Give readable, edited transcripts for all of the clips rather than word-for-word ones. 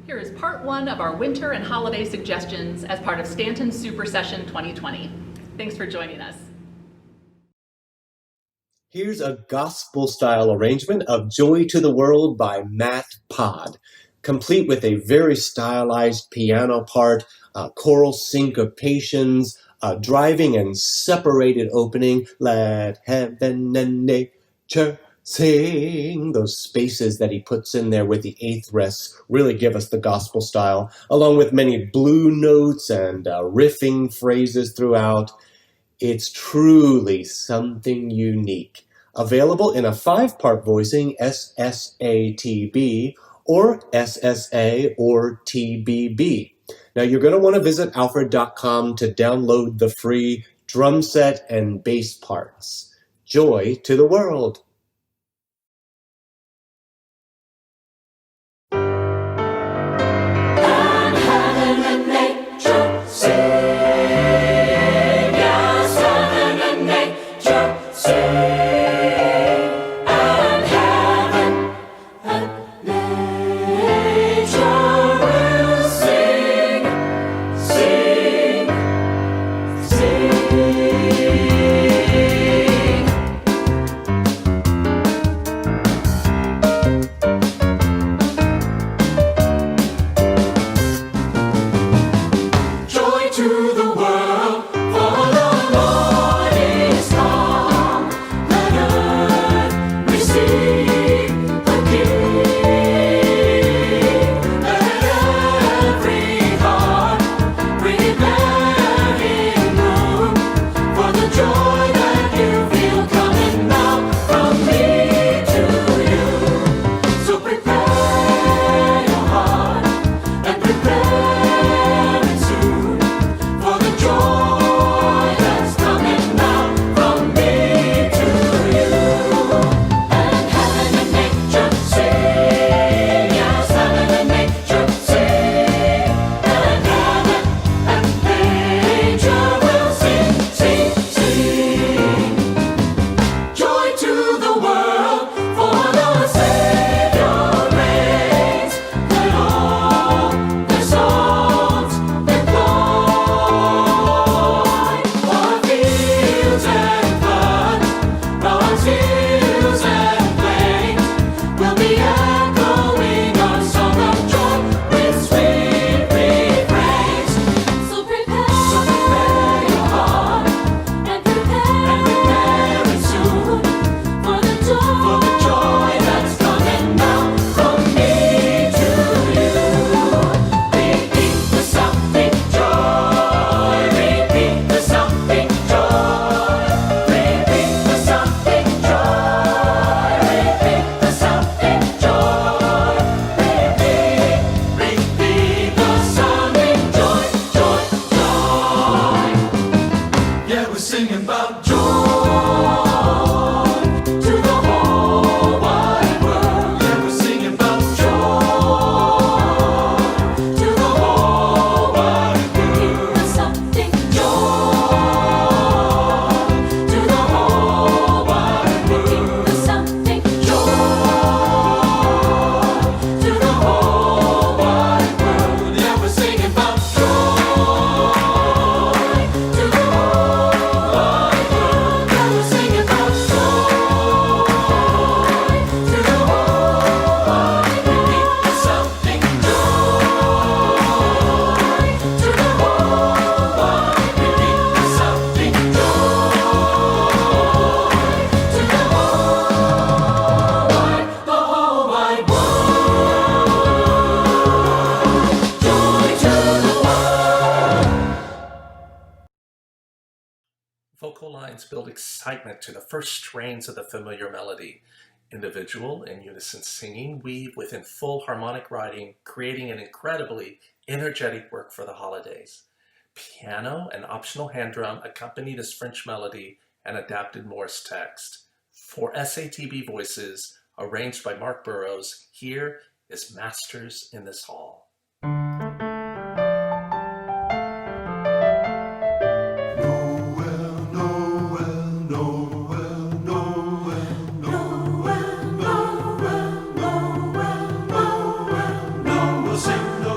Here is part one of our winter and holiday suggestions as part of Stanton's Super Session 2020. Thanks for joining us. Here's a gospel-style arrangement of Joy to the World by Matt Pod, complete with a very stylized piano part, choral syncopations, driving and separated opening, let heaven and nature sing. Those spaces that he puts in there with the eighth rests really give us the gospel style, along with many blue notes and riffing phrases throughout. It's truly something unique. Available in a 5-part voicing, SSATB, or SSA or TBB. Now you're going to want to visit alfred.com to download the free drum set and bass parts. Joy to the world! Vocal lines build excitement to the first strains of the familiar melody. Individual and unison singing weave within full harmonic writing, creating an incredibly energetic work for the holidays. Piano and optional hand drum accompany this French melody and adapted Morse text. For SATB voices, arranged by Mark Burrows, here is Masters in This Hall. Sing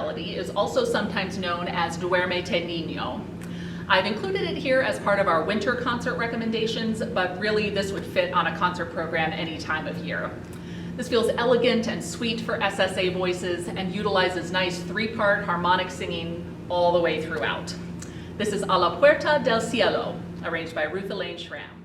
melody is also sometimes known as Duérmete Niño. I've included it here as part of our winter concert recommendations, but really this would fit on a concert program any time of year. This feels elegant and sweet for SSA voices and utilizes nice three-part harmonic singing all the way throughout. This is A la Puerta del Cielo, arranged by Ruth, Elaine, Schram.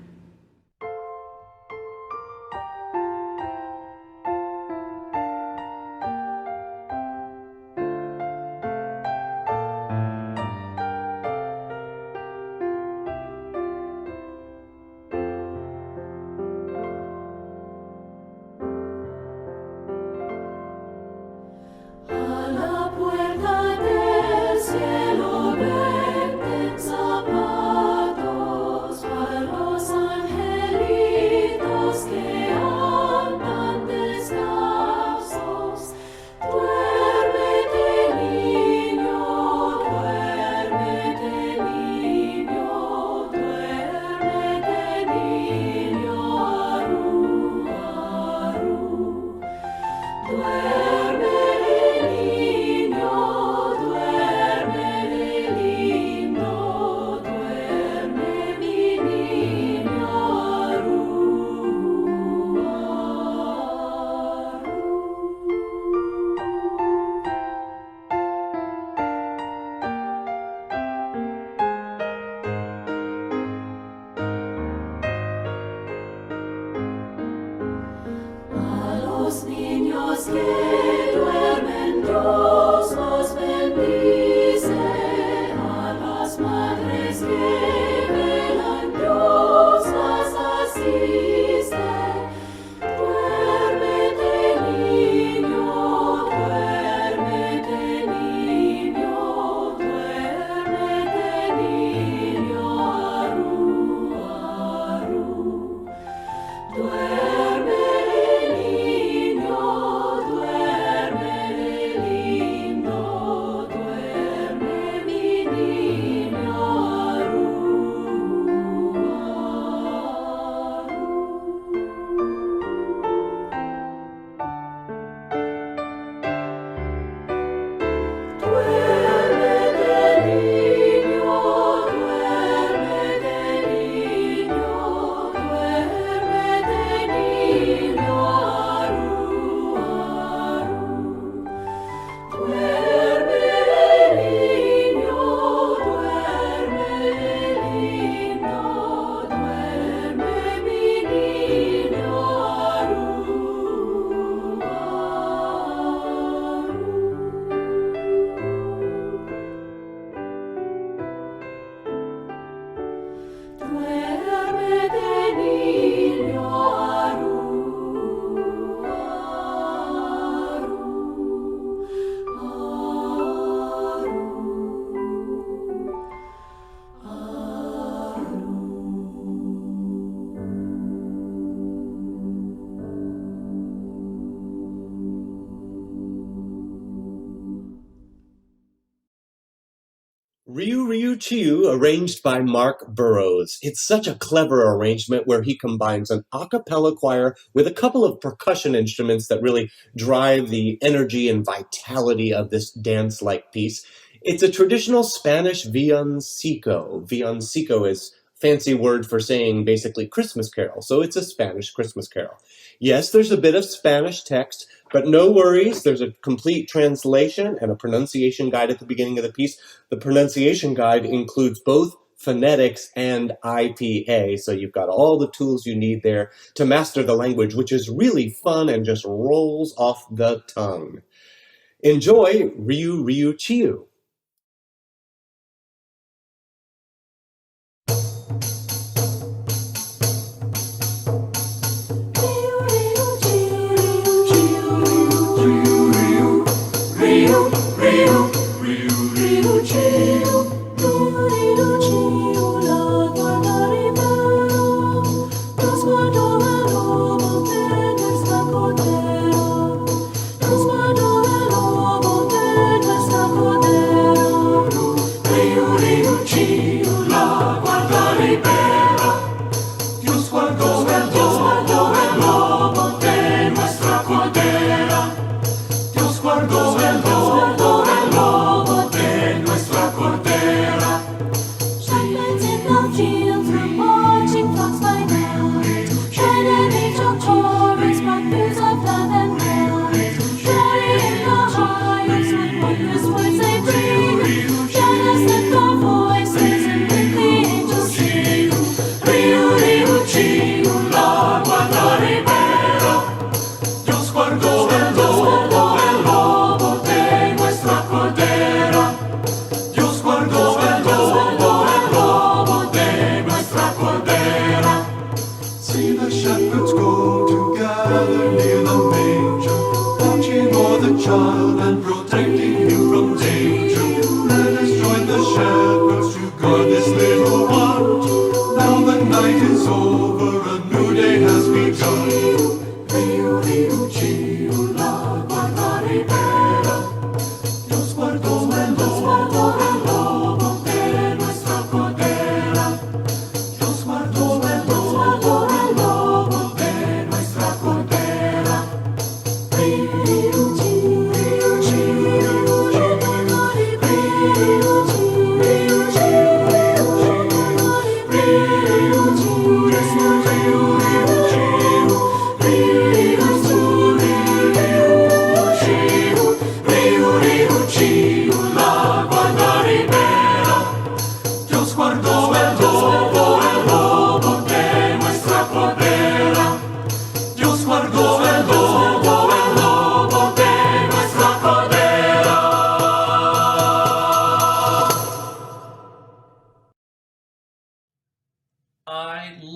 Chiu, arranged by Mark Burrows. It's such a clever arrangement where he combines an a cappella choir with a couple of percussion instruments that really drive the energy and vitality of this dance-like piece. It's a traditional Spanish villancico. Villancico is fancy word for saying basically Christmas carol, so it's a Spanish Christmas carol. Yes, there's a bit of Spanish text, but no worries, there's a complete translation and a pronunciation guide at the beginning of the piece. The pronunciation guide includes both phonetics and IPA, so you've got all the tools you need there to master the language, which is really fun and just rolls off the tongue. Enjoy Ryu Chiu. Poder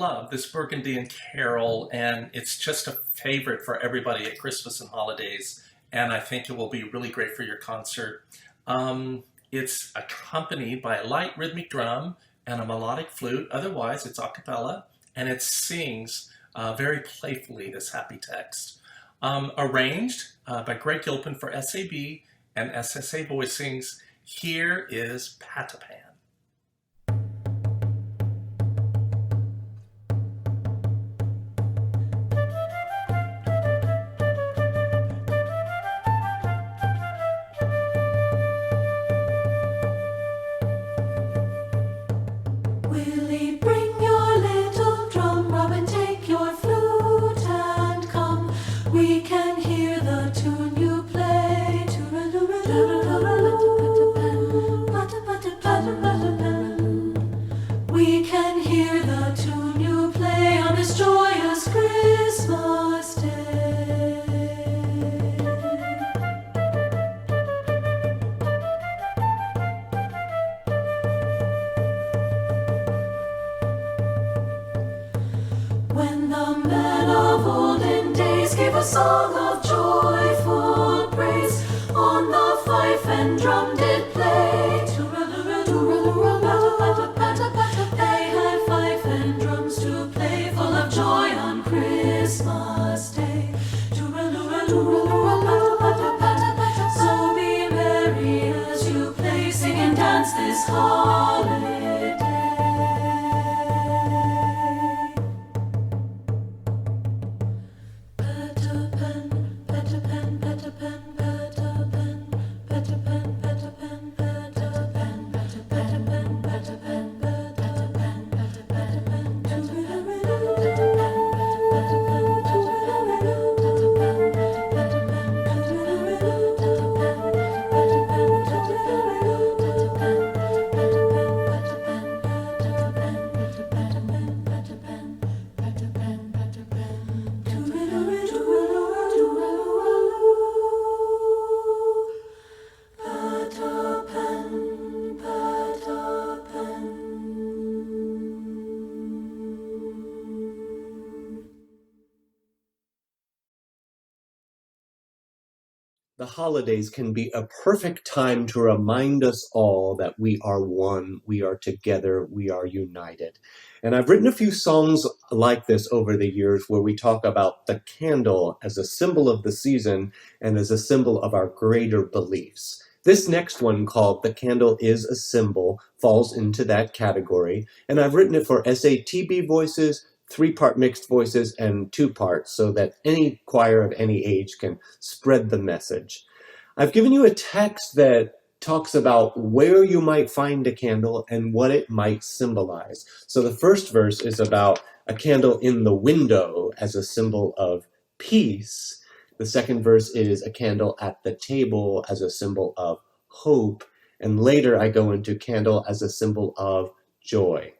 love this burgundy and carol, and it's just a favorite for everybody at Christmas and holidays, and I think it will be really great for your concert. It's accompanied by a light rhythmic drum and a melodic flute. Otherwise, it's a cappella, and it sings very playfully this happy text. Arranged by Greg Gilpin for SAB and SSA voicings. Here is Patapan. Willie, bring your little drum, Robin, take your flute and come. We can hear the tune you play. We can hear the tune you play on this joyous Christmas day. When the men of olden days gave a song of joyful praise, on the fife and drum did play. They had fife and drums to play, full of joy on Christmas Day. So be merry as you play, sing and dance this holiday. The holidays can be a perfect time to remind us all that we are one, we are together, we are united. And I've written a few songs like this over the years where we talk about the candle as a symbol of the season and as a symbol of our greater beliefs. This next one, called The Candle is a Symbol, falls into that category, and I've written it for SATB voices, 3-part mixed voices, and 2 parts, so that any choir of any age can spread the message. I've given you a text that talks about where you might find a candle and what it might symbolize. So the first verse is about a candle in the window as a symbol of peace. The second verse is a candle at the table as a symbol of hope. And later I go into candle as a symbol of joy.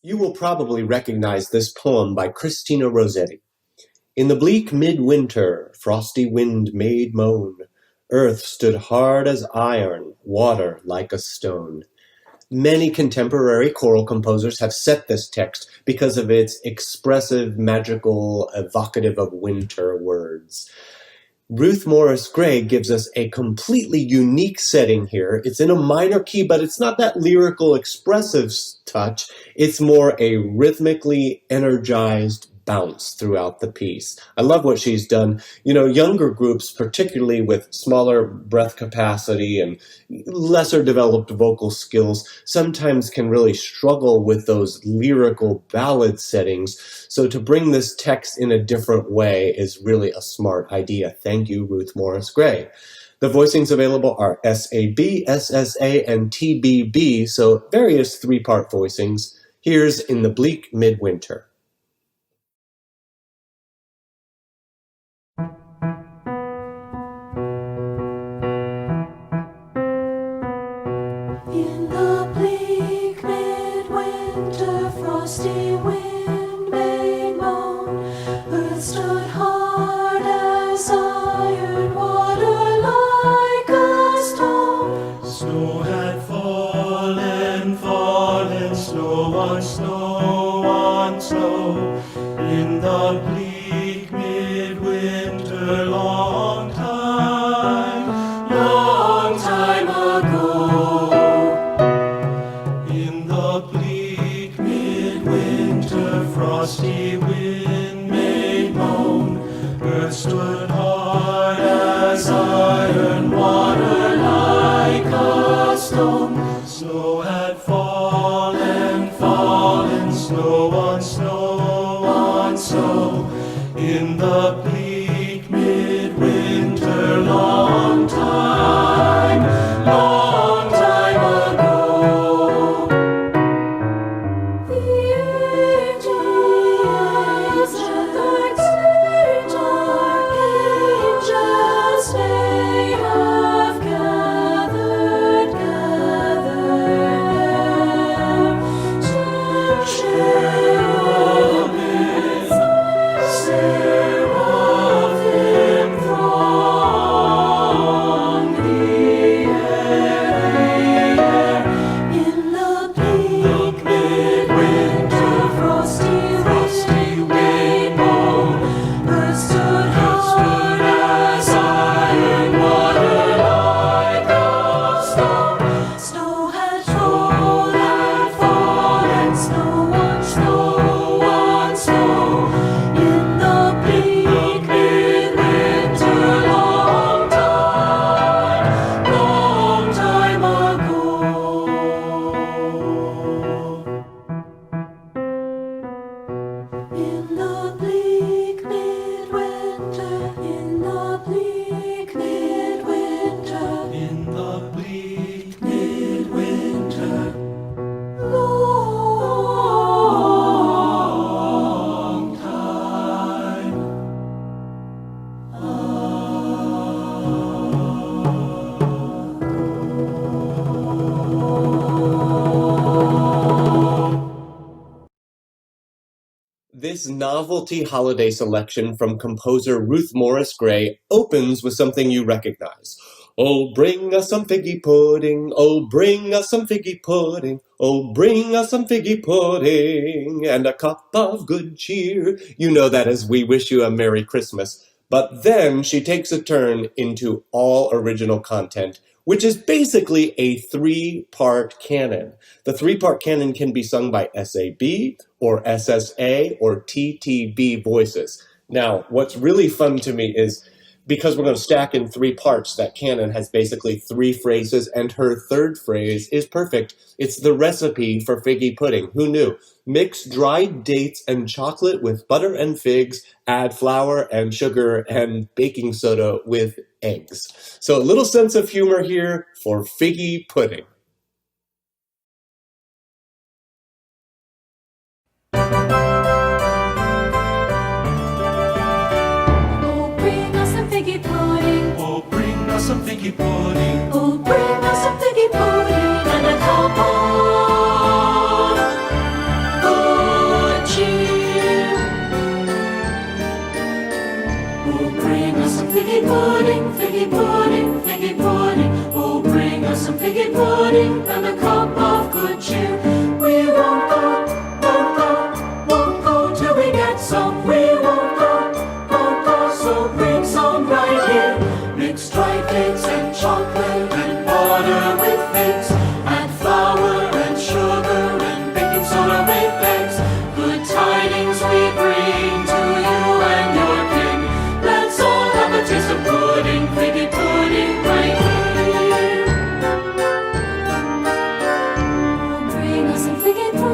You will probably recognize this poem by Christina Rossetti. In the bleak midwinter, frosty wind made moan. Earth stood hard as iron, water like a stone. Many contemporary choral composers have set this text because of its expressive, magical, evocative of winter words. Ruth Morris Gray gives us a completely unique setting here. It's in a minor key, but it's not that lyrical, expressive touch. It's more a rhythmically energized bounce throughout the piece. I love what she's done. You know, younger groups, particularly with smaller breath capacity and lesser developed vocal skills, sometimes can really struggle with those lyrical ballad settings. So to bring this text in a different way is really a smart idea. Thank you, Ruth Morris Gray. The voicings available are SAB, SSA, and TBB, so various three-part voicings. Here's In the Bleak Midwinter. In the bleak midwinter, frosty wind made moan. Earth stood hard as iron, water like a stone. Snow had fallen, fallen, snow on snow, in the bleak midwinter, long time ago. In the bleak midwinter, frosty wind made moan. Earth stood hard as iron, water like a stone. Snow had fallen, fallen, snow on snow, in the bleak midwinter, long time ago. The angels, dark angels, may have gathered there to cherubim, seraphim throng the air. In the bleak midwinter, frosty wind moan. Earth stood hard as iron, water like a stone. Snow had fallen, snow on snow, in the bleak midwinter, long time ago. In the bleak midwinter, in the bleak midwinter, In the bleak midwinter, long time This novelty holiday selection from composer Ruth Morris Gray opens with something you recognize. Oh, bring us some figgy pudding. Oh, bring us some figgy pudding. Oh, bring us some figgy pudding and a cup of good cheer. You know that as We Wish You a Merry Christmas. But then she takes a turn into all original content, which is basically a three-part canon. The three-part canon can be sung by SAB or SSA or TTB voices. Now, what's really fun to me is because we're going to stack in three parts, that canon has basically three phrases, and her third phrase is perfect. It's the recipe for figgy pudding. Who knew? Mix dried dates and chocolate with butter and figs, add flour and sugar and baking soda with eggs. So a little sense of humor here for figgy pudding. Oh, bring us some figgy pudding. oh, bring us some figgy pudding. Oh, bring us some figgy pudding and a cup of good Figgy